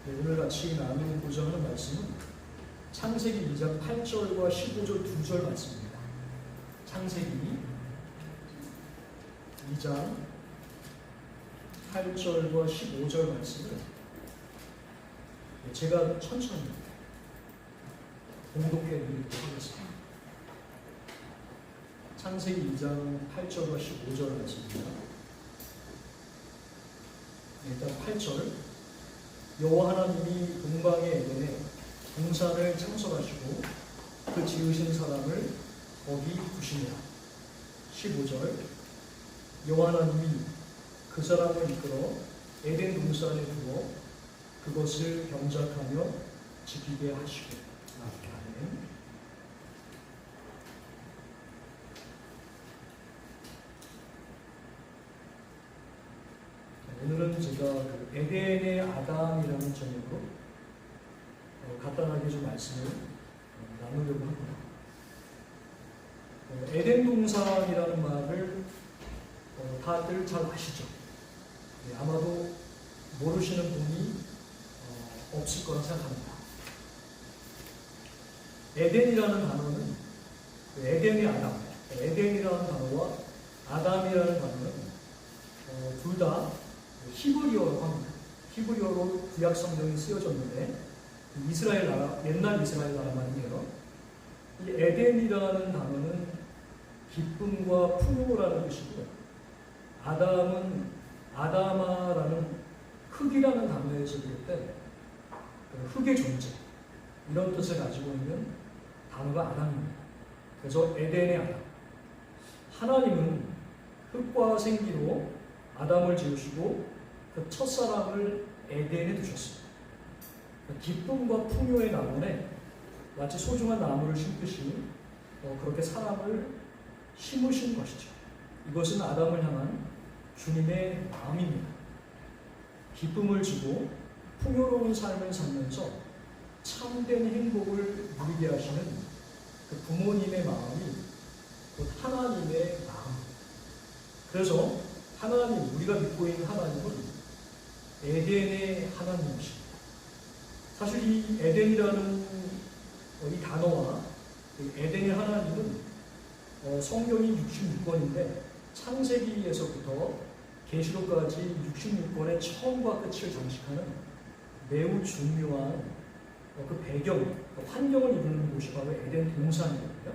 오늘 같이 나누고자 하는 말씀은 창세기 2장 8절과 15절 2절 말씀입니다. 창세기 2장 8절과 15절 말씀을 제가 천천히 봉독해 드리도록 하겠습니다. 창세기 2장 8절과 15절 말씀입니다. 일단 8절, 여호와 하나님이 동방의 에덴에 동산을 창설하시고 그 지으신 사람을 거기 두시니라. 15절, 여호와 하나님이 그 사람을 이끌어 에덴 동산에 두어 그것을 경작하며 지키게 하시고. 아멘. 오늘은 제가 그 에덴의 아담이라는 제목으로 간단하게 좀 말씀을 나누려고 합니다. 에덴 동산이라는 말을 다들 잘 아시죠? 아마도 모르시는 분이 없을 거라 생각합니다. 에덴이라는 단어는 에덴의 아담, 에덴이라는 단어와 아담이라는 단어는 둘 다 히브리어라고 합니다. 히브리어로 구약 성경이 쓰여졌는데 이스라엘 나라, 옛날 이스라엘 나라 말이에요. 이 에덴이라는 단어는 기쁨과 풍요라는 뜻이고, 아담은 아다마라는 흙이라는 단어에서 비롯된 흙의 존재, 이런 뜻을 가지고 있는 단어가 아담입니다. 그래서 에덴의 아담. 하나님은 흙과 생기로 아담을 지으시고 그 첫사람을 에덴에 두셨습니다. 기쁨과 풍요의 나무에 마치 소중한 나무를 심듯이 그렇게 사람을 심으신 것이죠. 이것은 아담을 향한 주님의 마음입니다. 기쁨을 주고 풍요로운 삶을 살면서 참된 행복을 누리게 하시는 그 부모님의 마음이 곧 하나님의 마음. 그래서 하나님, 우리가 믿고 있는 하나님은 에덴의 하나님이십니다. 사실 이 에덴이라는 이 단어와 에덴의 하나님은 성경이 66권인데 창세기에서부터 계시록까지 66권의 처음과 끝을 장식하는 매우 중요한 그 배경, 그 환경을 이루는 곳이 바로 에덴 동산이거든요.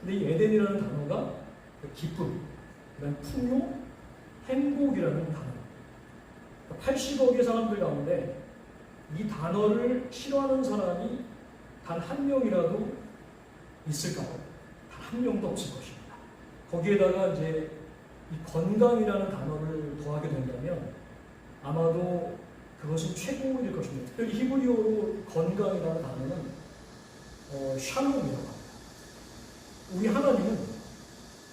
근데 이 에덴이라는 단어가 기쁨, 그다음 풍요, 행복이라는 단어. 80억의 사람들 가운데 이 단어를 싫어하는 사람이 단 한 명이라도 있을까요? 단 한 명도 없을 것입니다. 거기에다가 이제 이 건강이라는 단어를 더하게 된다면 아마도 그것은 최고일 것입니다. 특별히 히브리어로 건강이라는 단어는 샬롬이라고 합니다. 우리 하나님은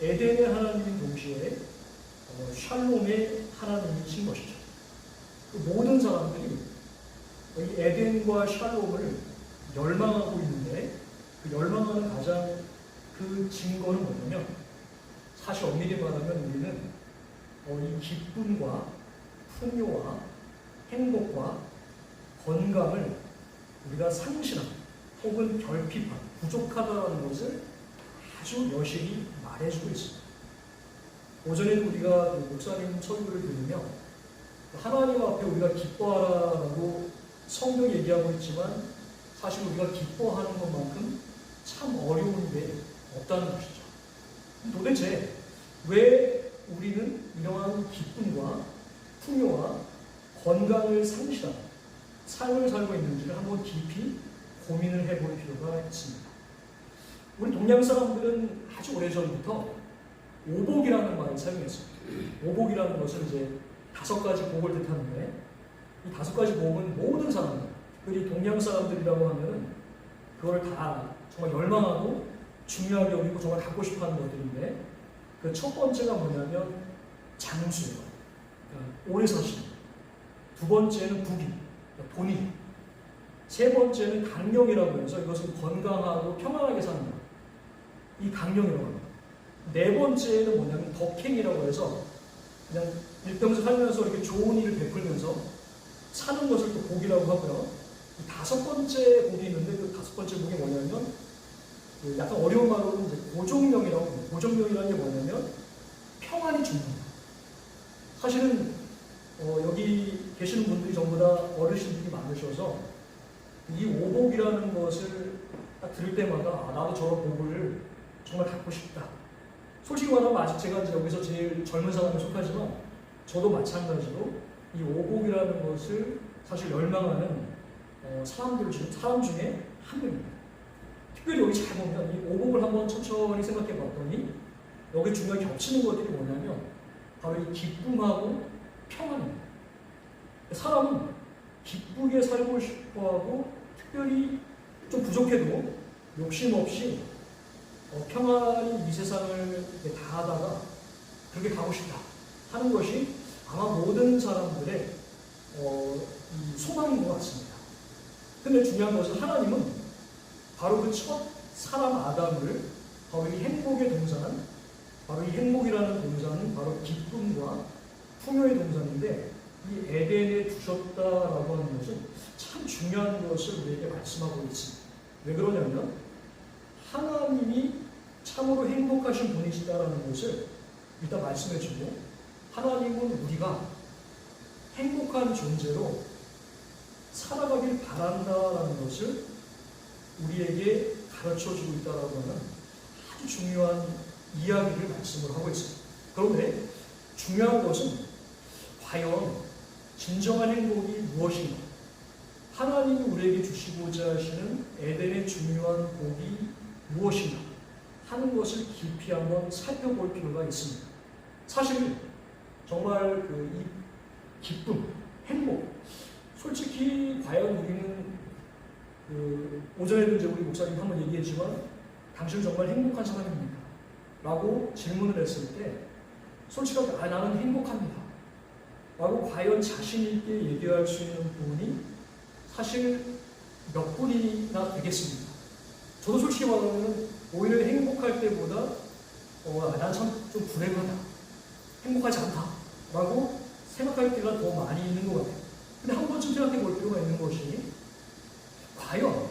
에덴의 하나님인 동시에 샬롬의 하나님이신 것이죠. 그 모든 사람들이 이 에덴과 샬롬을 열망하고 있는데 그 열망하는 가장 그 증거는 뭐냐면, 사실 엄밀히 말하면 우리는 이 기쁨과 풍요와 행복과 건강을 우리가 상실하고 혹은 결핍하고 부족하다는 것을 아주 여실히 말해주고 있습니다. 오전에도 우리가 목사님 설교를 들으며 하나님 앞에 우리가 기뻐하라라고 성경이 얘기하고 있지만 사실 우리가 기뻐하는 것만큼 참 어려운 게 없다는 것이죠. 도대체 왜 우리는 이러한 기쁨과 풍요와 건강을 상실하는 삶을 살고 있는지를 한번 깊이 고민을 해볼 필요가 있습니다. 우리 동양 사람들은 아주 오래전부터 오복이라는 말을 사용했습니다. 오복이라는 것은 이제 5가지 복을 뜻하는데, 이 5가지 복은 모든 사람들이 동양 사람들이라고 하면은 그걸 다 정말 열망하고 중요하게 여기고 정말 갖고 싶어 하는 것들인데, 그 첫 번째가 뭐냐면 장수예요. 그러니까 오래 사시는. 두 번째는 부귀, 그러니까 돈이. 세 번째는 강령이라고 해서 이것은 건강하고 평안하게 사는 것. 이 강령이라고 합니다. 네 번째는 뭐냐면 덕행이라고 해서 그냥 일평생 살면서 이렇게 좋은 일을 베풀면서 사는 것을 또 복이라고 복이라고 하고요. 이 다섯 번째 복이 있는데 그 다섯 번째 복이 뭐냐면 그 약간 어려운 말로는 이제 고종명이라고 합니다. 고종명이라는 게 뭐냐면 평안이 중요합니다. 사실은 여기 계시는 분들이 전부 다 어르신들이 많으셔서 이 오복이라는 것을 딱 들을 때마다 나도 저런 복을 정말 갖고 싶다. 솔직히 말하면 아직 제가 이제 여기서 제일 젊은 사람에 속하지만 저도 마찬가지로 이 오복이라는 것을 사실 열망하는 사람 중에 한 명입니다. 특별히 여기 잘 보면 이 오복을 한번 천천히 생각해 봤더니 여기 중간에 겹치는 것들이 뭐냐면 바로 이 기쁨하고 평안입니다. 사람은 기쁘게 살고 싶어하고 특별히 좀 부족해도 욕심 없이 평안히 이 세상을 다 하다가 그렇게 가고 싶다 하는 것이 아마 모든 사람들의 이 소망인 것 같습니다. 근데 중요한 것은 하나님은 바로 그 첫 사람 아담을 바로 이 행복의 동산, 바로 이 행복이라는 동산은 바로 기쁨과 풍요의 동산인데 이 에덴에 두셨다라고 하는 것은 참 중요한 것을 우리에게 말씀하고 있습니다. 왜 그러냐면 하나님이 참으로 행복하신 분이시다라는 것을 일단 말씀해주고 하나님은 우리가 행복한 존재로 살아가길 바란다라는 것을 우리에게 가르쳐주고 있다라고 하는 아주 중요한 이야기를 말씀을 하고 있습니다. 그런데 중요한 것은 과연 진정한 행복이 무엇인가? 하나님이 우리에게 주시고자 하시는 에덴의 중요한 복이 무엇인가? 하는 것을 깊이 한번 살펴볼 필요가 있습니다. 사실 정말 이 기쁨, 행복, 솔직히 과연 우리는 오전에도 이제 우리 목사님 한번 얘기했지만 당신은 정말 행복한 사람입니까? 라고 질문을 했을 때 솔직하게 나는 행복합니다. 라고 과연 자신 있게 얘기할 수 있는 분이 사실 몇 분이나 되겠습니까? 저도 솔직히 말하면 오히려 행복할 때보다 난 참 좀 불행하다, 행복하지 않다 라고 생각할 때가 더 많이 있는 것 같아요. 근데 한 번쯤 생각해 볼 필요가 있는 것이 과연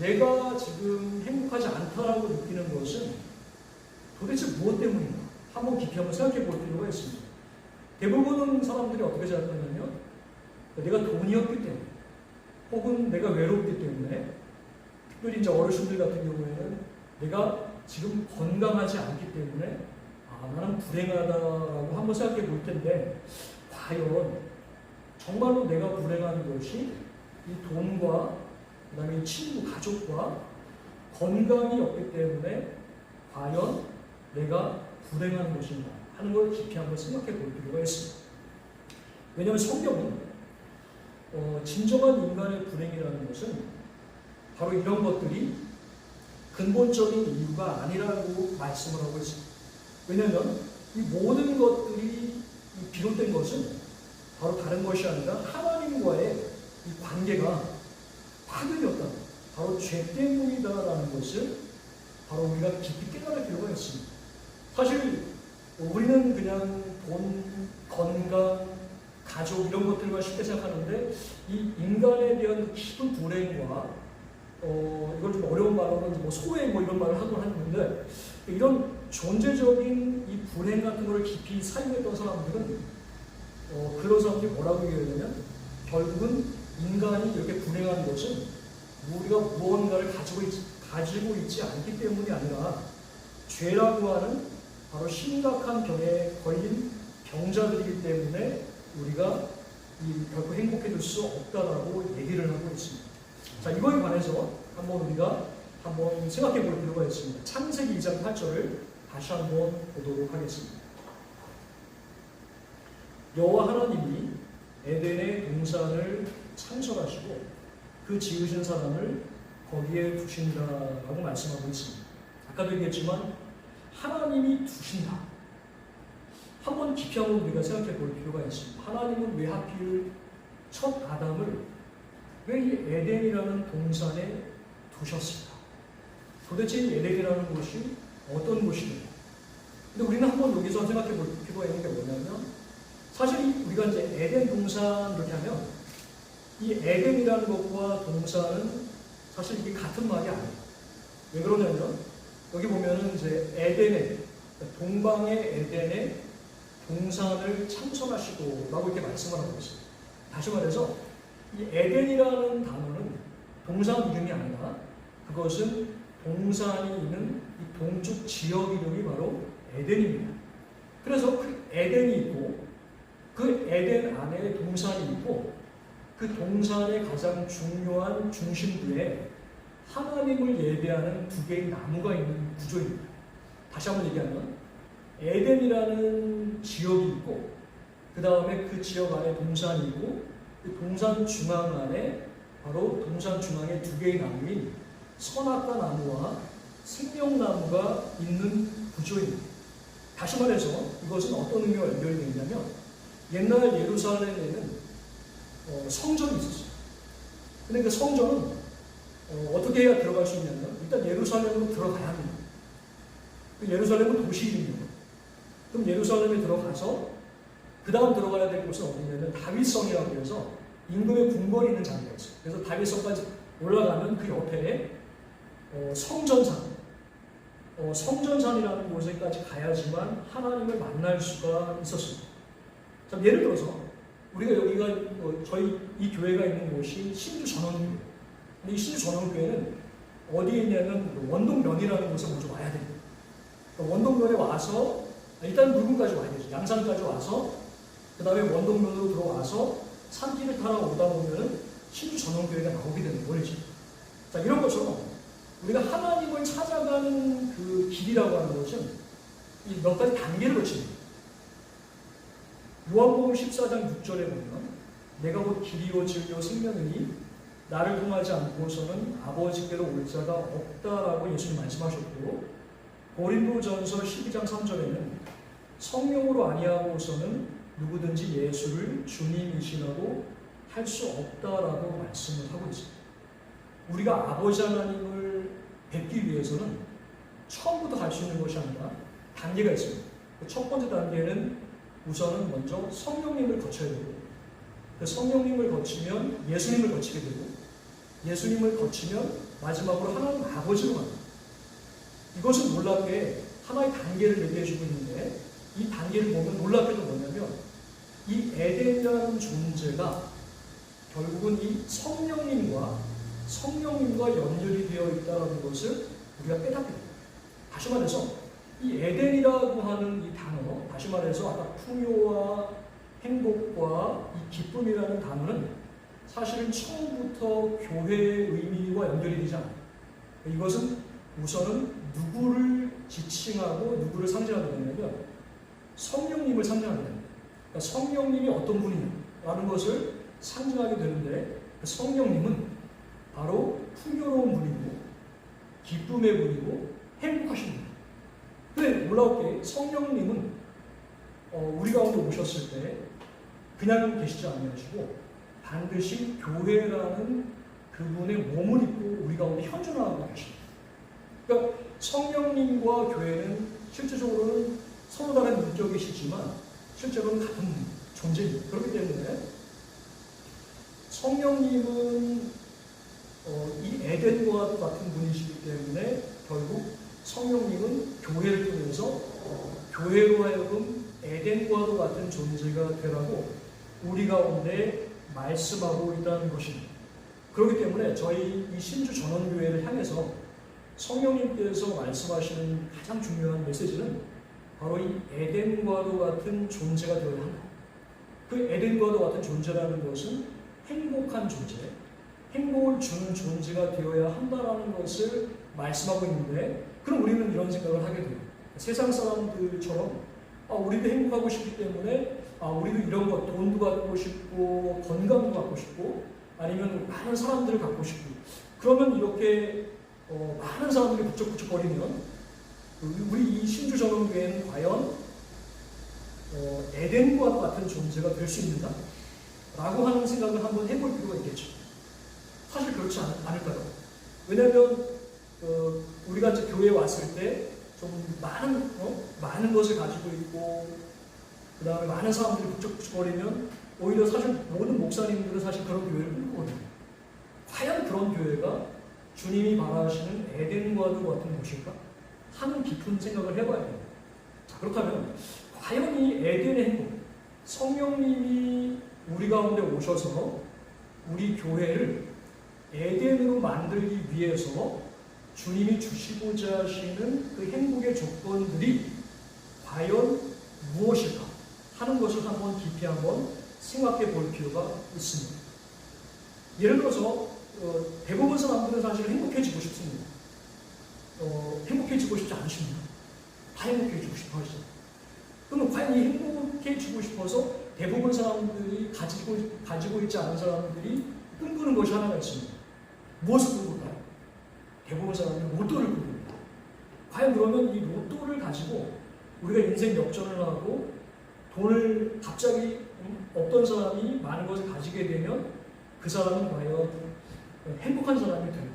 내가 지금 행복하지 않다라고 느끼는 것은 도대체 무엇 때문인가? 한번 깊이 한번 생각해 볼 필요가 있습니다. 대부분은 사람들이 어떻게 생각하냐면 내가 돈이 없기 때문에 혹은 내가 외롭기 때문에 특별히 이제 어르신들 같은 경우에는 내가 지금 건강하지 않기 때문에 나는 불행하다라고 한번 생각해 볼 텐데 과연 정말로 내가 불행한 것이 이 돈과 그 다음에 이 친구, 가족과 건강이 없기 때문에 과연 내가 불행한 것인가 하는 걸 깊이 한번 생각해 볼 필요가 있습니다. 왜냐하면 성경은 진정한 인간의 불행이라는 것은 바로 이런 것들이 근본적인 이유가 아니라고 말씀을 하고 있습니다. 왜냐하면 이 모든 것들이 비롯된 것은 바로 다른 것이 아니라 하나님과의 이 관계가 파괴되었다. 바로 죄 때문이다라는 것을 바로 우리가 깊이 깨달을 필요가 있습니다. 사실 우리는 그냥 돈, 건강, 가족 이런 것들만 쉽게 생각하는데 이 인간에 대한 깊은 불행과 이걸 좀 어려운 말로는 뭐 소외 뭐 이런 말을 하곤 하는데 이런 존재적인 이 불행 같은 걸 깊이 사용했던 사람들은 그런 사람들이 뭐라고 얘기하냐면 결국은 인간이 이렇게 불행한 것은 우리가 무언가를 가지고 있지 않기 때문이 아니라 죄라고 하는 바로 심각한 병에 걸린 병자들이기 때문에 우리가 결코 행복해질 수 없다라고 얘기를 하고 있습니다. 자, 이거에 관해서 한번 우리가 한번 생각해 볼 필요가 있습니다. 창세기 2장 8절을 다시 한번 보도록 하겠습니다. 여호와 하나님이 에덴의 동산을 창설하시고 그 지으신 사람을 거기에 두신다라고 말씀하고 있습니다. 아까도 얘기했지만 하나님이 두신다. 한번 깊이 한번 우리가 생각해 볼 필요가 있습니다. 하나님은 왜 하필 첫 아담을 왜 이 에덴이라는 동산에 두셨을까? 도대체 이 에덴이라는 곳이 어떤 곳입니까? 근데 우리는 한번 여기서 생각해 볼 필요가 있는 게 뭐냐면 사실 우리가 이제 에덴 동산 이렇게 하면 이 에덴이라는 것과 동산은 사실 이게 같은 말이 아니에요. 왜 그러냐면 여기 보면은 이제 에덴에 동방의 에덴에 동산을 창설하시고라고 이렇게 말씀을 하고 있어요. 다시 말해서 이 에덴이라는 단어는 동산 이름이 아니라 그것은 동산이 있는 이 동쪽 지역 이름이 바로 에덴입니다. 그래서 그 에덴이 있고 그 에덴 안에 동산이 있고 그 동산의 가장 중요한 중심부에 하나님을 예배하는 두 개의 나무가 있는 구조입니다. 다시 한번 얘기하면 에덴이라는 지역이 있고 그 다음에 그 지역 안에 동산이 있고 그 동산 중앙 안에 바로 동산 중앙에 두 개의 나무인 선악과 나무와 생명나무가 있는 구조입니다. 다시 말해서 이것은 어떤 의미와 연결이 되냐면 옛날 예루살렘에는 성전이 있었어요. 근데 그 성전은 어떻게 해야 들어갈 수 있냐면 일단 예루살렘으로 들어가야 합니다. 그 예루살렘은 도시 이름이에요. 그럼 예루살렘에 들어가서 그 다음 들어가야 될 곳은 어디냐면 다윗성이라고 해서 임금의 궁궐이 있는 자리가 있어요. 그래서 다윗성까지 올라가면 그 옆에 성전산이라는 곳에까지 가야지만 하나님을 만날 수가 있었습니다. 자, 예를 들어서 우리가 여기가 저희 이 교회가 있는 곳이 신주 전원교회예요. 근데 이 신주 전원교회는 어디에 있냐면 원동면이라는 곳에 먼저 와야 됩니다. 그러니까 원동면에 와서 일단 물군까지 와야 되죠. 양산까지 와서 그 다음에 원동면으로 들어와서 산길을 따라 오다 보면 신주 전원교회가 나오게 되는 거죠. 자, 이런 것처럼 우리가 하나님을 찾아가는 그 길이라고 하는 것은 이 몇 가지 단계를 거칩니다. 요한복음 14장 6절에 보면 내가 곧 길이요 진리요 생명이니 나를 통하지 않고서는 아버지께로 올 자가 없다라고 예수님 말씀하셨고 고린도전서 12장 3절에는 성령으로 아니하고서는 누구든지 예수를 주님이시라고 할 수 없다라고 말씀을 하고 있습니다. 우리가 아버지 하나님을 뵙기 위해서는 처음부터 갈 수 있는 것이 아니라 단계가 있습니다. 첫 번째 단계는 우선은 먼저 성령님을 거쳐야 되고 그 성령님을 거치면 예수님을 거치게 되고 예수님을 거치면 마지막으로 하나님 아버지로 갑니다. 이것은 놀랍게 하나의 단계를 얘기해주고 있는데 이 단계를 보면 놀랍게도 뭐냐면 이 에덴이라는 존재가 결국은 이 성령님과 연결이 되어 있다는 것을 우리가 깨닫게 됩니다. 다시 말해서 이 에덴이라고 하는 이 단어, 다시 말해서 아까 풍요와 행복과 이 기쁨이라는 단어는 사실은 처음부터 교회의 의미와 연결이 되지 않아요. 이것은 우선은 누구를 지칭하고 누구를 상징하게 되냐면 성령님을 상징하게 됩니다. 그러니까 성령님이 어떤 분이냐라는 것을 상징하게 되는데 그 성령님은 바로 풍요로운 분이고 기쁨의 분이고 행복하신 분입니다. 근데 놀랍게 성령님은 우리 가운데 오셨을 때 그냥 계시지 아니하시고 반드시 교회라는 그분의 몸을 입고 우리 가운데 현존하고 계십니다. 그러니까 성령님과 교회는 실제적으로는 서로 다른 인격이시지만 실제로는 같은 존재입니다. 그렇기 때문에 성령님은 이 에덴과도 같은 분이시기 때문에 결국 성령님은 교회를 통해서 교회로 하여금 에덴과도 같은 존재가 되라고 우리 가운데 말씀하고 있다는 것입니다. 그렇기 때문에 저희 이 신주 전원교회를 향해서 성령님께서 말씀하시는 가장 중요한 메시지는 바로 이 에덴과도 같은 존재가 되어야 한다. 그 에덴과도 같은 존재라는 것은 행복한 존재, 행복을 주는 존재가 되어야 한다는 것을 말씀하고 있는데 그럼 우리는 이런 생각을 하게 돼요. 세상 사람들처럼 우리도 행복하고 싶기 때문에 우리도 이런 것, 돈도 갖고 싶고 건강도 갖고 싶고 아니면 많은 사람들을 갖고 싶고 그러면 이렇게 많은 사람들이 북적북적거리면 우리 이 신주 전원교회는 과연 에덴과 같은 존재가 될 수 있는가? 라고 하는 생각을 한번 해볼 필요가 있겠죠. 사실 그렇지 않을까요? 왜냐하면 우리가 이제 교회에 왔을 때 좀 많은 것을 가지고 있고 그 다음에 많은 사람들이 북적북적거리면 오히려 사실 모든 목사님들은 사실 그런 교회를 꿈꾸거든요. 과연 그런 교회가 주님이 바라시는 에덴과도 같은 곳일까? 하는 깊은 생각을 해봐야 돼요. 자, 그렇다면 과연 이 에덴의 행복, 성령님이 우리 가운데 오셔서 우리 교회를 에덴으로 만들기 위해서 주님이 주시고자 하시는 그 행복의 조건들이 과연 무엇일까 하는 것을 한번 깊이 한번 생각해 볼 필요가 있습니다. 예를 들어서 대부분 사람들은 사실 행복해지고 싶습니다. 행복해지고 싶지 않으십니까? 다 행복해지고 싶어 하시죠. 그러면 과연 이 행복해지고 싶어서 대부분 사람들이 가지고 있지 않은 사람들이 꿈꾸는 것이 하나가 있습니다. 무엇을 꿈꿀까요? 대부분 사람들이 로또를 꿈꿉니다. 과연 그러면 이 로또를 가지고 우리가 인생 역전을 하고 돈을 갑자기 어떤 사람이 많은 것을 가지게 되면 그 사람은 과연 행복한 사람이 될까요?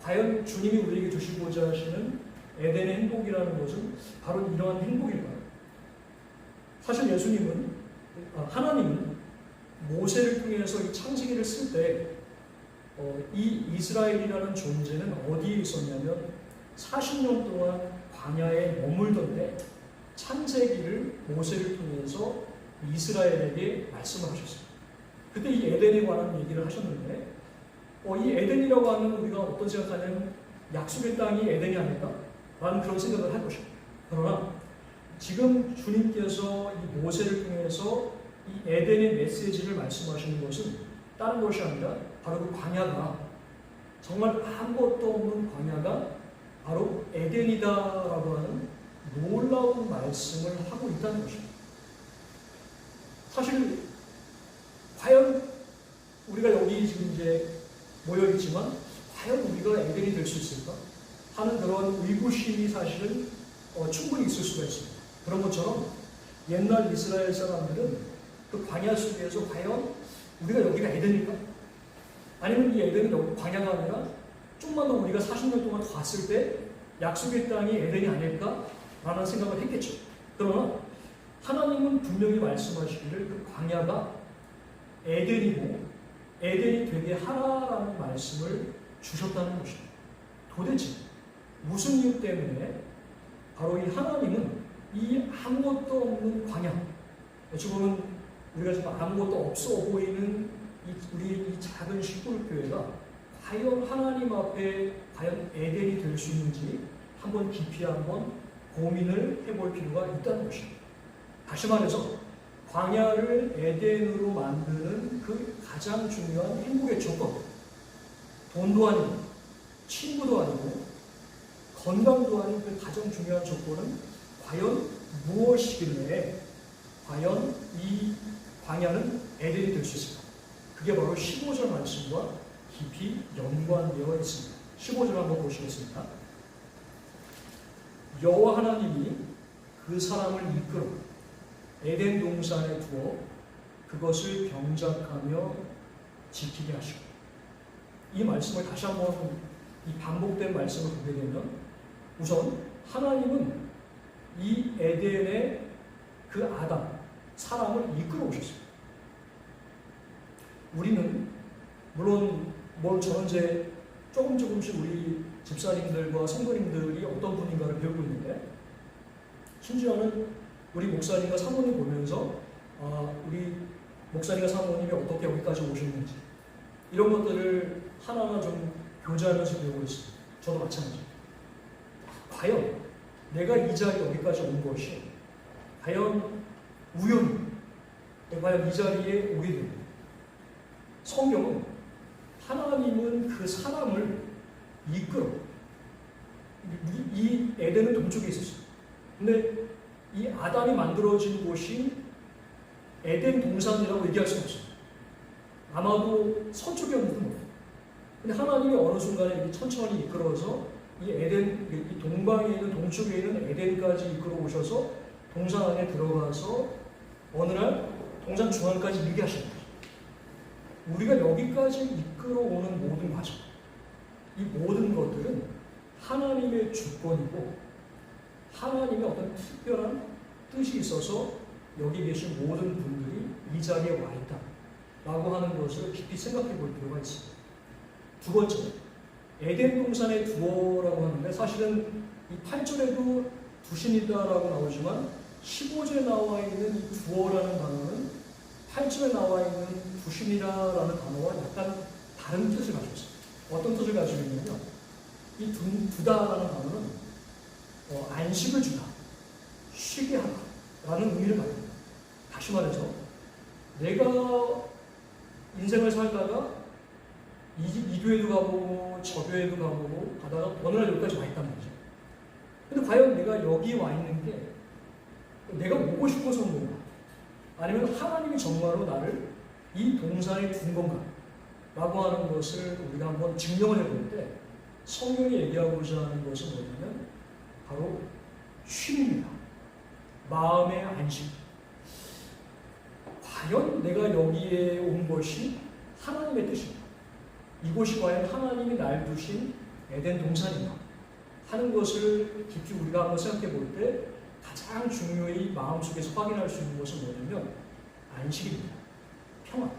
과연 주님이 우리에게 주시고자 하시는 에덴의 행복이라는 것은 바로 이러한 행복일까요? 사실 하나님은 모세를 통해서 이 창세기를 쓸 때 이 이스라엘이라는 존재는 어디에 있었냐면 40년 동안 광야에 머물던데 창세기를 모세를 통해서 이스라엘에게 말씀을 하셨어요. 그때 이 에덴에 관한 얘기를 하셨는데 이 에덴이라고 하면 우리가 어떤 생각하냐면 약속의 땅이 에덴이 아닐까라는 그런 생각을 할 것입니다. 그러나 지금 주님께서 이 모세를 통해서 이 에덴의 메시지를 말씀하시는 것은 다른 것이 아니라 바로 그 광야가 정말 아무것도 없는 광야가 바로 에덴이다라고 하는 놀라운 말씀을 하고 있다는 것입니다. 사실 과연 우리가 여기 지금 이제 모여 있지만 과연 우리가 에덴이 될 수 있을까 하는 그런 의구심이 사실은 충분히 있을 수가 있습니다. 그런 것처럼 옛날 이스라엘 사람들은 그 광야 속에서 과연 우리가 여기가 에덴일까? 아니면 이 에덴이 광야가 아니라 좀만 더 우리가 40년 동안 갔을 때 약속의 땅이 에덴이 아닐까라는 생각을 했겠죠. 그러나 하나님은 분명히 말씀하시기를 그 광야가 에덴이고 에덴이 되게 하라라는 말씀을 주셨다는 것입니다. 도대체 무슨 이유 때문에 바로 이 하나님은 이 아무것도 없는 광야, 어찌 보면 우리가 지금 아무것도 없어 보이는 우리 이 작은 시골교회가 과연 하나님 앞에 과연 에덴이 될 수 있는지 한번 깊이 한번 고민을 해볼 필요가 있다는 것입니다. 다시 말해서 광야를 에덴으로 만드는 그 가장 중요한 행복의 조건, 돈도 아니고 친구도 아니고 건강도 아닌 그 가장 중요한 조건은 과연 무엇이길래 과연 이 광야는 에덴이 될 수 있을까? 그게 바로 15절 말씀과 깊이 연관되어 있습니다. 15절 한번 보시겠습니다. 여호와 하나님이 그 사람을 이끌어 에덴 동산에 두어 그것을 병작하며 지키게 하시고, 이 말씀을 다시 한번 이 반복된 말씀을 보게 되면 우선 하나님은 이 에덴의 그 아담, 사람을 이끌어 오셨습니다. 우리는 물론 저는 이제 조금씩 우리 집사님들과 성도님들이 어떤 분인가를 배우고 있는데, 심지어는 우리 목사님과 사모님 보면서 우리 목사님과 사모님이 어떻게 여기까지 오셨는지 이런 것들을 하나하나 좀 교제하면서 배우고 있습니다. 저도 마찬가지입니다. 과연 내가 이 자리에 여기까지 온 것이 과연 우연히 과연 이 자리에 오게 됩니다. 성경은 하나님은 그 사람을 이끌어, 이 에덴은 동쪽에 있었어요. 근데 이 아담이 만들어진 곳이 에덴 동산이라고 얘기할 수 없어요. 아마도 서쪽이었는지도 몰라요. 근데 하나님이 어느 순간에 천천히 이끌어서 이 에덴, 이 동방에 있는 동쪽에 있는 에덴까지 이끌어 오셔서 동산 안에 들어가서 어느 날 동산 중앙까지 이르게 하신 거죠. 우리가 여기까지 이끌어오는 모든 과정, 이 모든 것들은 하나님의 주권이고 하나님의 어떤 특별한 뜻이 있어서 여기 계신 모든 분들이 이 자리에 와 있다 라고 하는 것을 깊이 생각해 볼 필요가 있습니다. 두 번째, 에덴 동산의 두어라고 하는데 사실은 이 8절에도 두신이다라고 나오지만 15절에 나와 있는 이 두어라는 단어는 8절에 나와 있는 두신이라는 단어와 약간 다른 뜻을 가지고 있습니다. 어떤 뜻을 가지고 있냐면 이 두다라는 단어는 안식을 주다, 쉬게 하다 라는 의미를 가지고 있습니다. 다시 말해서 내가 인생을 살다가 이 교회도 가보고 저 교회도 가보고 가다가 어느 날 여기까지 와 있단 말이죠. 근데 과연 내가 여기 와 있는 게 내가 오고 싶어서 온 건가? 아니면 하나님이 정말로 나를 이 동산에 둔 건가? 라고 하는 것을 우리가 한번 증명을 해볼 때 성경이 얘기하고자 하는 것은 뭐냐면 바로 쉼입니다. 마음의 안식. 과연 내가 여기에 온 것이 하나님의 뜻인가? 이곳이 과연 하나님이 날 두신 에덴 동산인가? 하는 것을 깊이 우리가 한번 생각해 볼 때 가장 중요히 마음속에서 확인할 수 있는 것은 뭐냐면 안식입니다. 평안.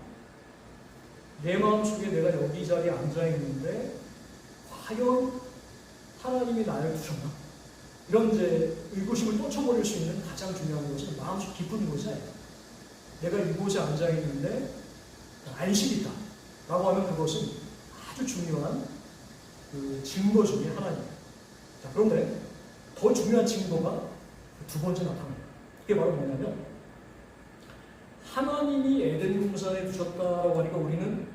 내 마음속에 내가 여기 자리에 앉아 있는데 과연 하나님이 나를 두셨나? 이런 이제 의구심을 떨쳐버릴 수 있는 가장 중요한 것은 마음속 깊은 곳에 내가 이곳에 앉아 있는데 안식이 있다 라고 하면 그것은 아주 중요한 그 증거 중에 하나입니다. 자, 그런데 더 중요한 증거가 두 번째 나타납니다. 그게 바로 뭐냐면 하나님이 에덴 동산에 두셨다라고 하니까 우리는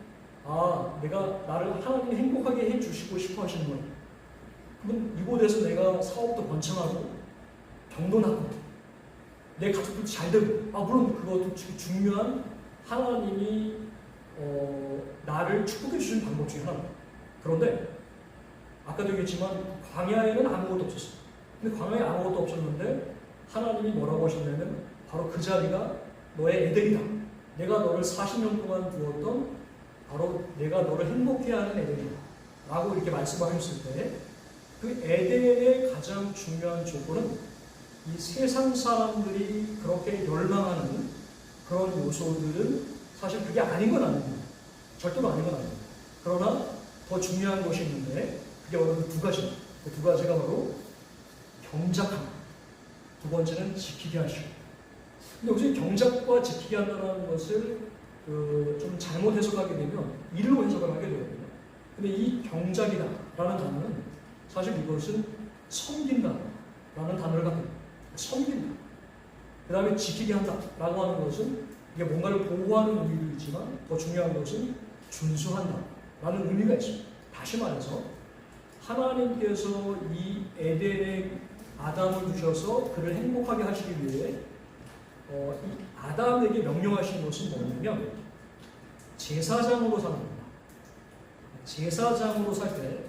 내가 나를 하나님이 행복하게 해주시고 싶어 하시는 거예요. 그럼 이곳에서 내가 사업도 번창하고 병도 낫고 내 가족도 잘 되고 물론 그것도 중요한 하나님이 나를 축복해 주시는 방법 중에 하나입니다. 그런데 아까도 얘기했지만 광야에는 아무것도 없었어요. 근데 광야에 아무것도 없었는데 하나님이 뭐라고 하셨냐면 바로 그 자리가 너의 에덴이다. 내가 너를 40년 동안 두었던 바로 내가 너를 행복해 하는 에덴이다 라고 이렇게 말씀하셨을 때 그 에덴의 가장 중요한 조건은 이 세상 사람들이 그렇게 열망하는 그런 요소들은 사실 그게 아닌 건 아닙니다. 절대로 아닌 건 아닙니다. 그러나 더 중요한 것이 있는데 그게 바로 두 가지입니다. 그 두 가지가 바로 경작함, 두 번째는 지키게 하시고. 근데 여기서 경작과 지키게 한다는 것을 좀 잘못 해석하게 되면 일로 해석을 하게 되거든요. 근데 이 경작이다라는 단어는 사실 이것은 섬긴다라는 단어를 갖고 있습니다. 섬긴다. 그 다음에 지키게 한다라고 하는 것은 이게 뭔가를 보호하는 의미도 있지만 더 중요한 것은 준수한다라는 의미가 있습니다. 다시 말해서 하나님께서 이 에덴에 아담을 두셔서 그를 행복하게 하시기 위해 이 아담에게 명령하신 것은 뭐냐면 제사장으로 사는 겁니다. 제사장으로 살 때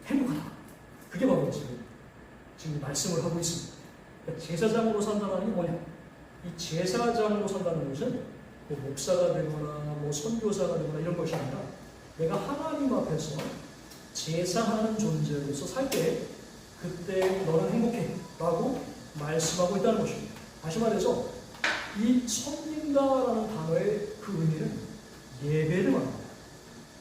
행복하다. 그게 바로 지금 말씀을 하고 있습니다. 그러니까 제사장으로 산다는 게 뭐냐? 이 제사장으로 산다는 것은 뭐 목사가 되거나 뭐 선교사가 되거나 이런 것이 아니라 내가 하나님 앞에서 제사하는 존재로서 살 때 그때 너는 행복해 라고 말씀하고 있다는 것입니다. 다시 말해서 이 섬긴다라는 단어의 그 의미는 예배를 말합니다.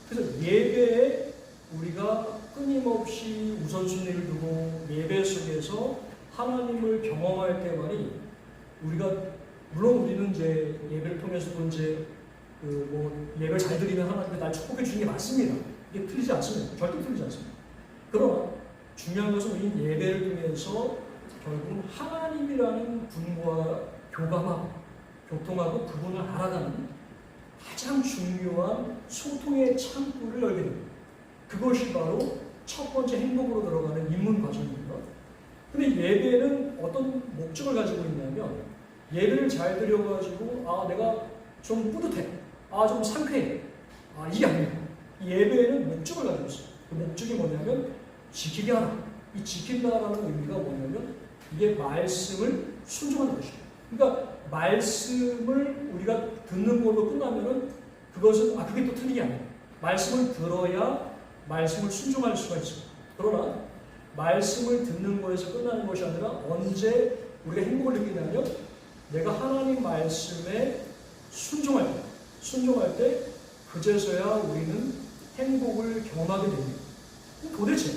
그래서 예배에 우리가 끊임없이 우선순위를 두고 예배 속에서 하나님을 경험할 때만이 우리가 물론 우리는 이제 예배를 통해서도 이제 예배를 잘 드리면 하나님께 날 축복해 주는 게 맞습니다. 이게 틀리지 않습니다. 절대 틀리지 않습니다. 그러나 중요한 것은 이 예배를 통해서 결국 하나님이라는 분과 교감하고 교통하고 그분을 알아가는 가장 중요한 소통의 창구를 열게 됩니다. 그것이 바로 첫 번째 행복으로 들어가는 입문 과정입니다. 근데 예배는 어떤 목적을 가지고 있냐면 예배를 잘 드려가지고 내가 좀 뿌듯해, 좀 상쾌해, 이게 아닙니다. 예배에는 목적을 가지고 있어요. 그 목적이 뭐냐면 지키게 하라. 이 지킨다라는 의미가 뭐냐면 이게 말씀을 순종하는 것입니다. 그러니까 말씀을 우리가 듣는 걸로 끝나면은 그것은 그게 또 틀린 게 아니에요. 말씀을 들어야 말씀을 순종할 수가 있습니다. 그러나 말씀을 듣는 거에서 끝나는 것이 아니라 언제 우리가 행복을 느끼냐면 내가 하나님 말씀에 순종할 때 그제서야 우리는 행복을 경험하게 됩니다. 도대체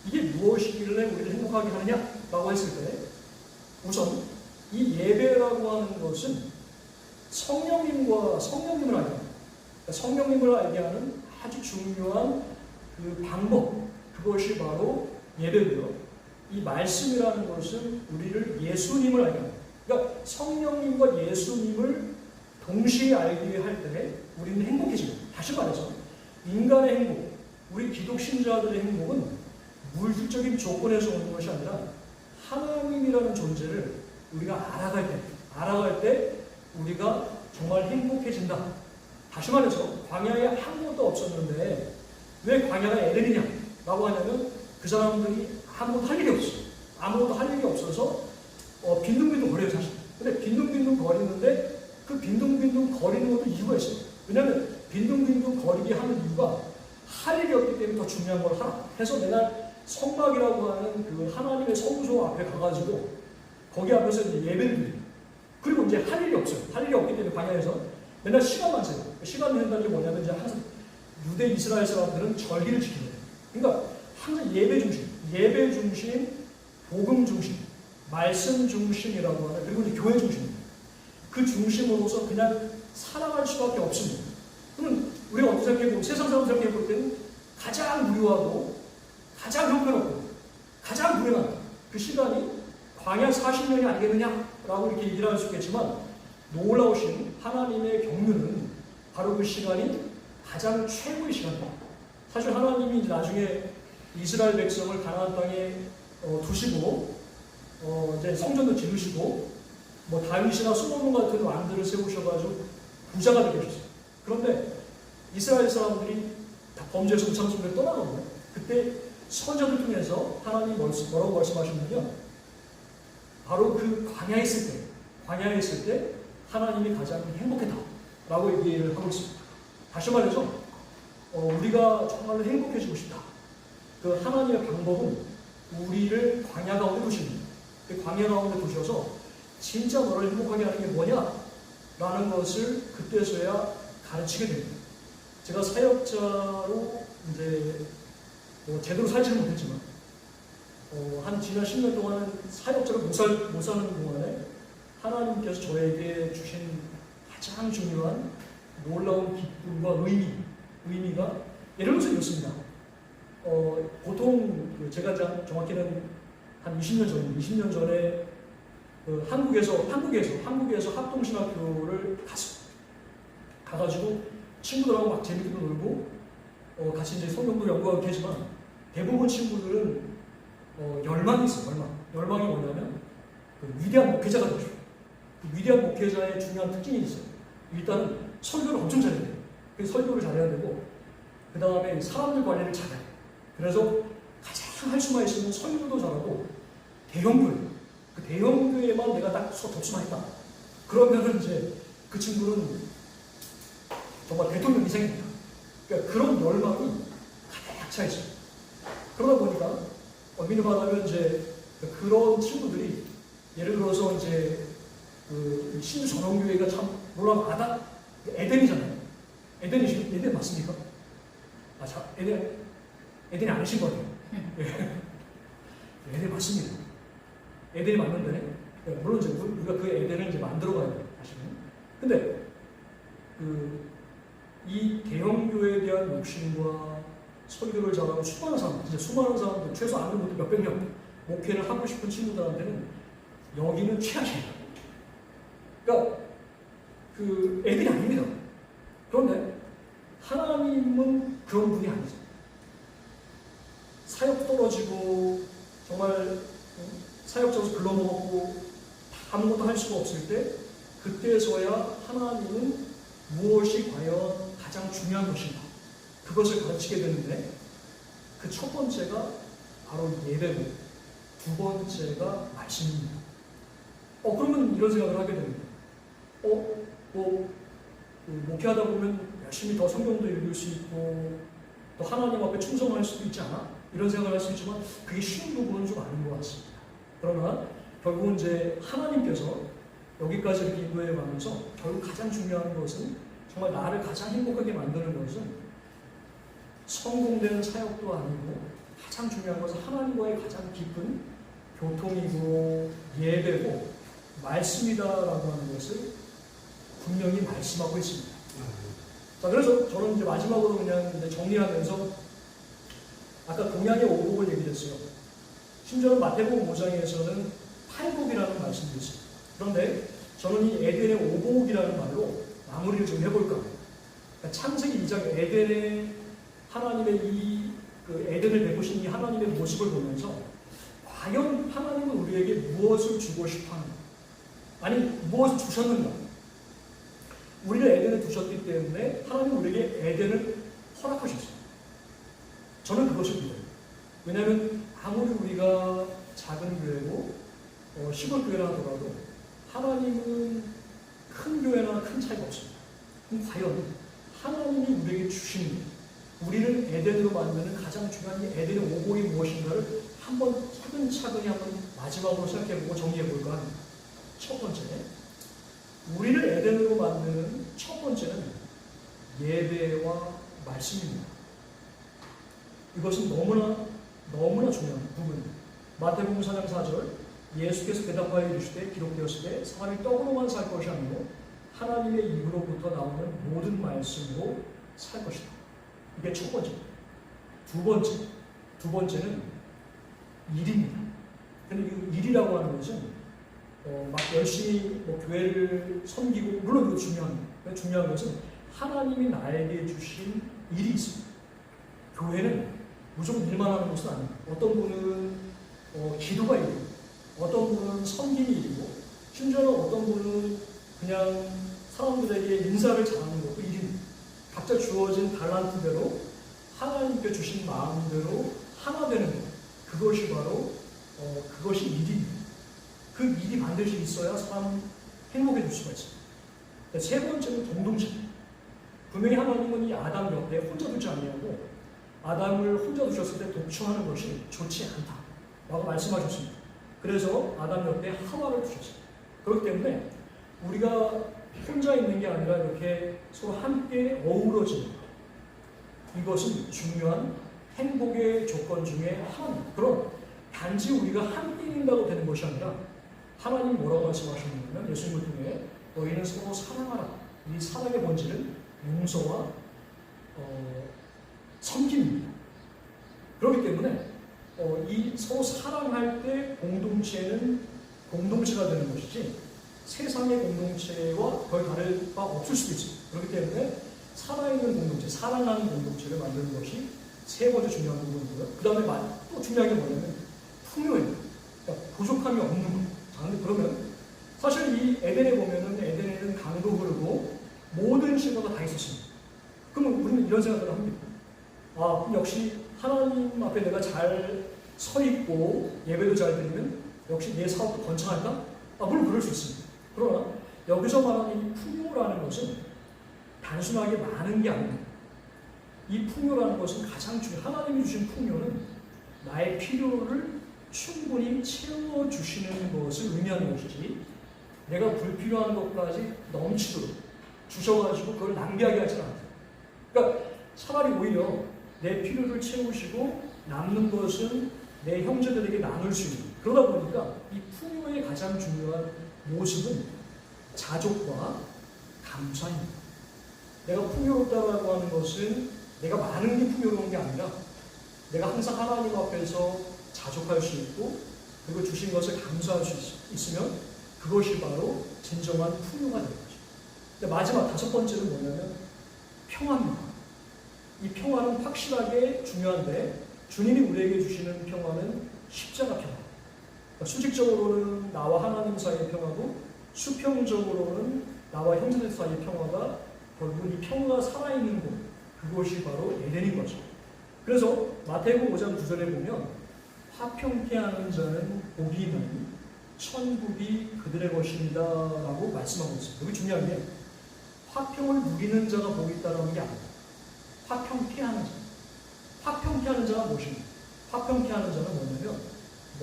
이게 무엇이길래 우리를 행복하게 하느냐라고 했을 때 우선 이 예배라고 하는 것은 성령님을 알게 합니다. 성령님을 알게 하는 아주 중요한 그 방법, 그것이 바로 예배고요. 이 말씀이라는 것은 우리를 예수님을 알게 합니다. 그러니까 성령님과 예수님을 동시에 알게 할 때 우리는 행복해집니다. 다시 말해서 인간의 행복, 우리 기독신자들의 행복은 물질적인 조건에서 오는 것이 아니라 하나님이라는 존재를 우리가 알아갈 때 우리가 정말 행복해진다. 다시 말해서 광야에 아무것도 없었는데 왜 광야가 에덴이냐 라고 하냐면 그 사람들이 아무것도 할 일이 없어요. 아무것도 할 일이 없어서 빈둥빈둥 거려요 사실. 근데 빈둥빈둥 거리는데 그 빈둥빈둥 거리는 것도 이유가 있어요. 왜냐하면 빈둥빈둥 거리게 하는 이유가 할 일이 없기 때문에 더 중요한 걸 하라 해서 맨날 성막이라고 하는 그 하나님의 성소 앞에 가가지고 거기 앞에서 이제 예배를 드려요. 그리고 이제 할 일이 없어요. 할 일이 없기 때문에 광야에서 맨날 시간만 세요. 시간을 한다는 게 뭐냐면 이제 항상 유대 이스라엘 사람들은 절기를 지키는 거예요. 그러니까 항상 예배 중심, 복음 중심, 말씀 중심이라고 하는, 그리고 이제 교회 중심입니다. 그 중심으로서 그냥 살아갈 수밖에 없습니다. 그러면 우리가 어떻게 생각해보면 세상 사람 생각해볼 때는 가장 무료하고 가장 형편없고 가장 불행한 그 시간이 광야 40년이 아니겠느냐라고 이렇게 얘기를 할 수 있겠지만 놀라우신 하나님의 경륜은 바로 그 시간이 가장 최고의 시간입니다. 사실 하나님이 이제 나중에 이스라엘 백성을 가나안 땅에 두시고 이제 성전도 지으시고 뭐 다윗이나 솔로몬 같은 왕들을 세우셔가지고 부자가 되게 하셨어요. 그런데 이스라엘 사람들이 다 범죄에서 우상숭배를 떠나거든요. 그때 선자들 통해서 하나님이 뭐라고 말씀하셨냐면 바로 그 광야에 있을 때 하나님이 가장 행복했다라고 얘기를 하고 있습니다. 다시 말해서 우리가 정말로 행복해지고 싶다. 그 하나님의 방법은 우리를 광야 가운데 두십니다. 그 광야 가운데 두셔서 진짜 너를 행복하게 하는 게 뭐냐라는 것을 그때서야 가르치게 됩니다. 제가 사역자로 이제 제대로 살지는 못했지만 한 지난 10년 동안 사역자로 못 사는 동안에 하나님께서 저에게 주신 가장 중요한 놀라운 기쁨과 의미가 예를 들어서 이렇습니다. 보통 제가 정확히는 한 20년 전에 그 한국에서 합동신학교를 가가지고 친구들하고 막 재밌게 놀고 같이 이제 성경도 연구하고 계지만 대부분 친구들은 열망이 있어요. 열망이 뭐냐면 그 위대한 목회자가 되고 싶어요. 그 위대한 목회자의 중요한 특징이 있어요. 일단은 설교를 엄청 잘해야 돼요. 그래서 설교를 잘해야 되고 그 다음에 사람들 관리를 잘해요. 그래서 가장 할 수만 있으면 설교도 잘하고 그 대형교회만 내가 딱 접수만 했다. 그러면은 이제 그 친구는 정말 대통령 이상입니다. 그러니까 그런 열망이 가득 차 있어요. 그러다 보니까 엄밀히 말하면 이제 그런 친구들이 예를 들어서 이제 그 신주 전원교회가 참 물론 에덴이잖아요. 에덴 맞습니까? 에덴이 아니신 것 같아요. 에덴 맞습니다. 에덴이 맞는데 물론 이제 우리가 그 에덴을 이제 만들어가야 돼요. 사실은. 근데 이 대형교회에 대한 욕심과 설교를 잘하고 수많은 사람들, 최소 아는 것도 몇백 명 목회를 하고 싶은 친구들한테는 여기는 최악이에요. 그러니까 그 에덴이 아닙니다. 그런데 하나님은 그런 분이 아니죠. 사역 떨어지고 정말 사역자로서 글러먹었고 아무것도 할 수가 없을 때 그때서야 하나님은 무엇이 과연 가장 중요한 것인가 그것을 가르치게 되는데 그 첫 번째가 바로 예배고 두 번째가 말씀입니다. 그러면 이런 생각을 하게 됩니다. 목회하다 보면 열심히 더 성경도 읽을 수 있고 또 하나님 앞에 충성할 수도 있지 않아? 이런 생각을 할 수 있지만 그게 쉬운 부분은 좀 아닌 것 같습니다. 그러나 결국은 이제 하나님께서 여기까지 이렇게 인도해 가면서 결국 가장 중요한 것은 정말 나를 가장 행복하게 만드는 것은 성공되는 사역도 아니고 가장 중요한 것은 하나님과의 가장 깊은 교통이고 예배고 말씀이다라고 하는 것을 분명히 말씀하고 있습니다. 자, 그래서 저는 이제 마지막으로 그냥 이제 정리하면서 아까 동양의 오복을 얘기했어요. 심지어는 마태복음 5장에서는 팔복이라는 말씀도 있습니다. 그런데 저는 이 에덴의 오복이라는 말로 마무리를 좀 해볼까 합니다. 그러니까 창세기 2장 에덴의 하나님의 그 에덴을 베푸신 이 하나님의 모습을 보면서 과연 하나님은 우리에게 무엇을 주고 싶어 하는가? 아니, 무엇을 주셨는가? 우리를 에덴에 두셨기 때문에 하나님은 우리에게 에덴을 허락하셨어요. 저는 그것을 믿어요. 왜냐하면 아무리 우리가 작은 교회고 시골 교회라 하더라도 하나님은 큰 교회나 큰 차이가 없습니다. 그럼 과연 하나님이 우리에게 주신 우리를 에덴으로 만드는 가장 중요한 이 에덴의 오복이 무엇인가를 한번 차근차근히 한번 마지막으로 생각해보고 정리해볼까 합니다. 첫 번째, 우리를 에덴으로 만드는 첫 번째는 예배와 말씀입니다. 이것은 너무나 중요한 부분입니다. 마태복음 4장 4절, 예수께서 대답하여 이르시되 기록되었으되 사람이 떡으로만 살 것이 아니고 하나님의 입으로부터 나오는 모든 말씀으로 살 것이다. 이게 첫 번째입니다. 두 번째는 일입니다. 근데 이 일이라고 하는 것은 막 열심히 교회를 섬기고, 물론 그것도 중요합니다. 중요한 것은 하나님이 나에게 주신 일이 있습니다. 교회는 무조건 일만 하는 것은 아닙니다. 어떤 분은 기도가 일이고, 어떤 분은 섬김이 일이고, 심지어는 어떤 분은 그냥 사람들에게 인사를 잘하는 것도 일입니다. 각자 주어진 달란트대로 하나님께 주신 마음대로 하나 되는 것, 그것이 바로 그것이 일입니다. 그 일이 반드시 있어야 사람 행복해질 수가 있습니다. 세 번째는 공동체입니다. 분명히 하나님은 이 아담 옆에 혼자 두지 아니하고 아담을 혼자 두셨을 때 독초하는 것이 좋지 않다라고 말씀하셨습니다. 그래서 아담 옆에 하와를 두셨습니다. 그렇기 때문에 우리가 혼자 있는 게 아니라 이렇게 서로 함께 어우러지는 것, 이것은 중요한 행복의 조건 중에 하나입니다. 그럼 단지 우리가 함께 있는다고 되는 것이 아니라 하나님 뭐라고 말씀하셨냐면 예수님을 통해 너희는 서로 사랑하라. 이 사랑의 본질은 용서와 섬김입니다. 그렇기 때문에 이 서로 사랑할 때 공동체는 공동체가 되는 것이지 세상의 공동체와 거의 다를 바 없을 수도 있습니다. 그렇기 때문에 살아있는 공동체, 사랑하는 공동체를 만드는 것이 세 번째 중요한 부분이고요. 그 다음에 또 중요한 게 뭐냐면 풍요입니다. 그러니까 부족함이 없는 것. 그러면 사실 이 에덴에 보면은 에덴에는 강도 흐르고 모든 신호가 다 있었습니다. 그러면 우리는 이런 생각을 합니다. 그럼 역시 하나님 앞에 내가 잘 서 있고 예배도 잘 드리면 역시 내 사업도 번창할까? 물론 그럴 수 있습니다. 그러나 여기서 말하는 이 풍요라는 것은 단순하게 많은 게 아닙니다. 이 풍요라는 것은 가장 하나님이 주신 풍요는 나의 필요를 충분히 채워주시는 것을 의미하는 것이지 내가 불필요한 것까지 넘치도록 주셔가지고 그걸 낭비하게 하지 않아요. 그러니까 차라리 오히려 내 필요를 채우시고 남는 것은 내 형제들에게 나눌 수 있는, 그러다 보니까 이 풍요의 가장 중요한 모습은 자족과 감사입니다. 내가 풍요롭다고 하는 것은 내가 많은 게 풍요로운 게 아니라 내가 항상 하나님 앞에서 자족할 수 있고 그리고 주신 것을 감사할 수 있으면 그것이 바로 진정한 풍요가 되는 거죠. 근데 마지막 다섯 번째는 뭐냐면 평화입니다. 이 평화는 확실하게 중요한데 주님이 우리에게 주시는 평화는 십자가 평화. 그러니까 수직적으로는 나와 하나님 사이의 평화고 수평적으로는 나와 형제들 사이의 평화가 결국 이 평화가 살아있는 곳, 그것이 바로 에덴인 거죠. 그래서 마태복음 5장 9절에 보면 화평케 하는 자는 복이 있나니 천국이 그들의 것입니다 라고 말씀하고 있습니다. 여기 중요한 게 화평을 누리는 자가 복이 있다는 게 아닙니다. 화평케 하는 자. 화평케 하는 자가 무엇입니까? 화평케 하는 자는 뭐냐면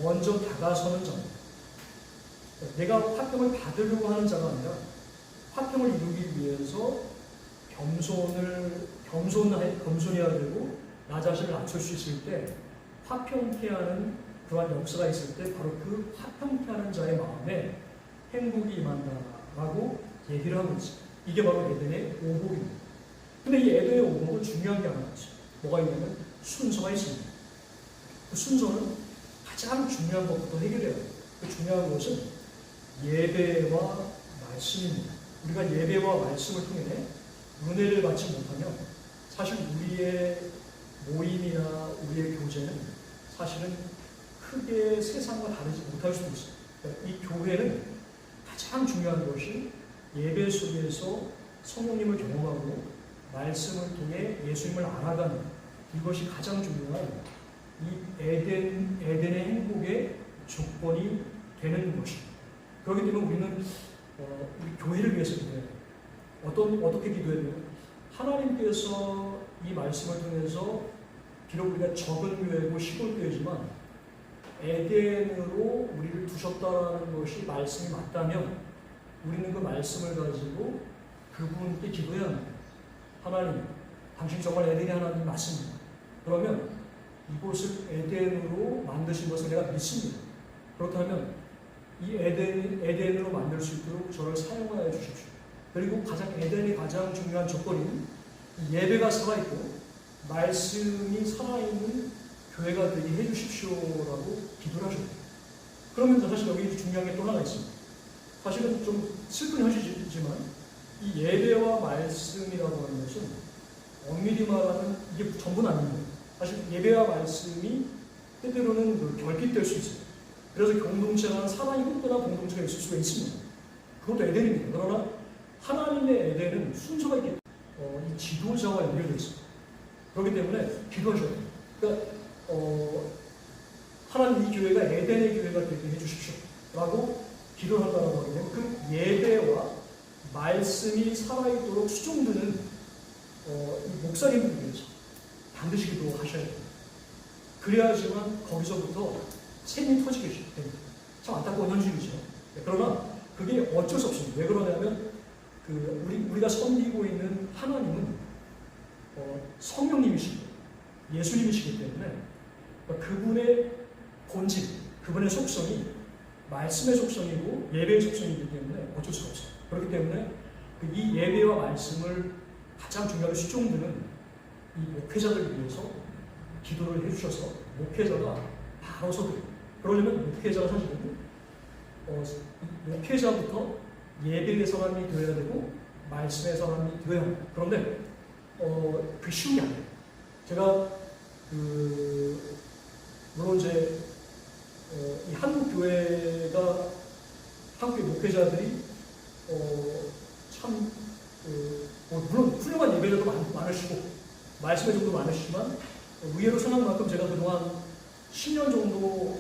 먼저 다가서는 자입니다. 내가 화평을 받으려고 하는 자가 아니라 화평을 이루기 위해서 겸손해야 되고 나 자신을 낮출 수 있을 때 화평케 하는 그러한 역사가 있을 때 바로 그 화평케 하는 자의 마음에 행복이 임한다라고 얘기를 하고 있어요. 이게 바로 에덴의 오복입니다. 근데 이 에덴의 오복은 중요한 게 하나 있어요. 뭐가 있냐면 순서가 있습니다. 그 순서는 가장 중요한 것부터 해결해야 돼요. 그 중요한 것은 예배와 말씀입니다. 우리가 예배와 말씀을 통해 은혜를 받지 못하면 사실 우리의 모임이나 우리의 교제는 사실은 크게 세상과 다르지 못할 수도 있어요. 그러니까 이 교회는 가장 중요한 것이 예배 속에서 성령님을 경험하고 말씀을 통해 예수님을 알아가는 이것이 가장 중요한 이 에덴의 행복의 조건이 되는 것입니다. 그렇기 때문에 우리는 우리 교회를 위해서 기도해야 돼요. 어떻게 기도해야 돼요? 하나님께서 이 말씀을 통해서 비록 우리가 적은 교회고 시골 교회지만 에덴으로 우리를 두셨다는 것이 말씀이 맞다면 우리는 그 말씀을 가지고 그분께 기도해야 합니다. 하나님, 당신 정말 에덴의 하나님 맞습니다. 그러면 이곳을 에덴으로 만드신 것을 내가 믿습니다. 그렇다면 이 에덴으로 만들 수 있도록 저를 사용하여 주십시오. 그리고 에덴의 가장 중요한 조건인 예배가 살아있고 말씀이 살아있는 교회가 되게 해주십시오라고 기도를 하셨어요. 그러면 사실 여기 중요한 게 또 하나 있습니다. 사실은 좀 슬픈 현실이지만 이 예배와 말씀이라고 하는 것은 엄밀히 말하면 이게 전부는 아닙니다. 사실 예배와 말씀이 때때로는 결핍될 수 있어요. 그래서 공동체가 사랑이 끝보다 공동체가 있을 수가 있습니다. 그것도 에덴입니다. 그러나 하나님의 에덴은 순서가 있기 때문에 이 지도자와 연결되어 있습니다. 그렇기 때문에 기도하셔야 돼요. 그러니까 하나님 이 교회가 에덴의 교회가 되게 해주십시오 라고 기도를 한다고 하기 때문에 그 예배와 말씀이 살아있도록 수종드는 이 목사님들 위해서 반드시 기도하셔야 돼요. 그래야지만 거기서부터 샘이 터지게 됩니다. 참 안타까운 현실이죠. 그러나 그게 어쩔 수 없습니다. 왜 그러냐면 우리가 섬기고 있는 하나님은 성령님이시고 예수님이시기 때문에 그분의 본질, 그분의 속성이 말씀의 속성이고 예배의 속성이기 때문에 어쩔 수가 없어요. 그렇기 때문에 이 예배와 말씀을 가장 중요하게 수종드는 이 목회자들을 위해서 기도를 해주셔서 목회자가 바로 서도록 그러려면 목회자가 사실은 목회자부터 예배의 사람이 되어야 되고 말씀의 사람이 되어야 합니다. 그런데 그 쉬운 게 아니에요. 제가 물론 이제 이 한국 교회가 한국의 목회자들이 참 물론 훌륭한 예배자도 많으시고 말씀의 정도 많으시지만 의외로 생각한 만큼 제가 그동안 10년 정도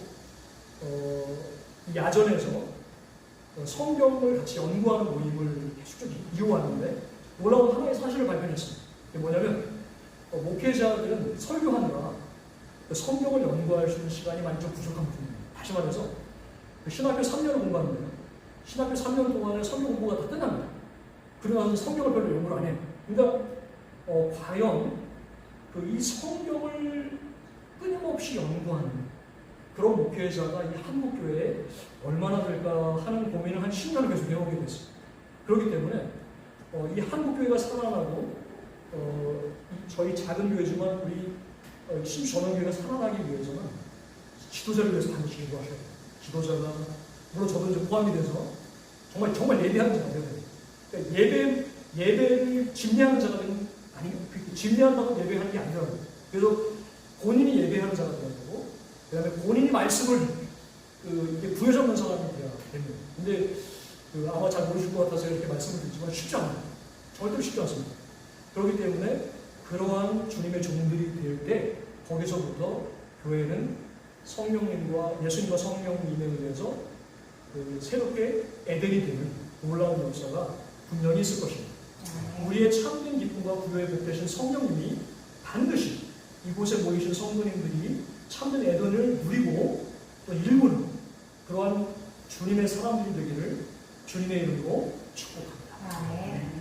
야전에서 성경을 같이 연구하는 모임을 계속 이어왔는데 놀라운 하나의 사실을 발견했습니다. 그게 뭐냐면 목회자들은 설교하느라 성경을 연구할 수 있는 시간이 많이 좀 부족한 분입니다. 다시 말해서 신학교 3년을 공부하는데요. 신학교 3년 동안에 성경 공부가 다 끝납니다. 그러고 나서 성경을 별로 연구를 안 해요. 그러니까 과연 이 성경을 끊임없이 연구하는 그런 목회자가 이 한국교회에 얼마나 될까 하는 고민을 한 10년을 계속 해오게 됐어요. 그렇기 때문에 이 한국교회가 살아나고 저희 작은 교회지만 우리 신전원교회가 살아나기 위해서는 지도자를 위해서 반드시 기도하셔야 돼요. 지도자가 물론 저도 이제 포함이 돼서 정말 예배하는 자가 되어야 돼요. 그러니까 예배를 집례하는 자가 되는 집례한다고 예배하는 게 아니라 그래서 본인이 예배하는 자가 되어야 되고 그 다음에 본인이 말씀을 이게 부여잡는 사람이 되어야 됩니다. 근데 아마 잘 모르실 것 같아서 이렇게 말씀을 드리지만 쉽지 않아요. 절대로 쉽지 않습니다. 그렇기 때문에 그러한 주님의 종들이 될 때 거기서부터 교회는 성령님과 예수님과 성령님에 의해서 새롭게 에덴이 되는 놀라운 역사가 분명히 있을 것입니다. 우리의 참된 기쁨과 구유의 복 되신 성령님이 반드시 이곳에 모이신 성도님들이 참된 에덴을 누리고 또 일구는 그러한 주님의 사람들이 되기를 주님의 이름으로 축복합니다. 아멘.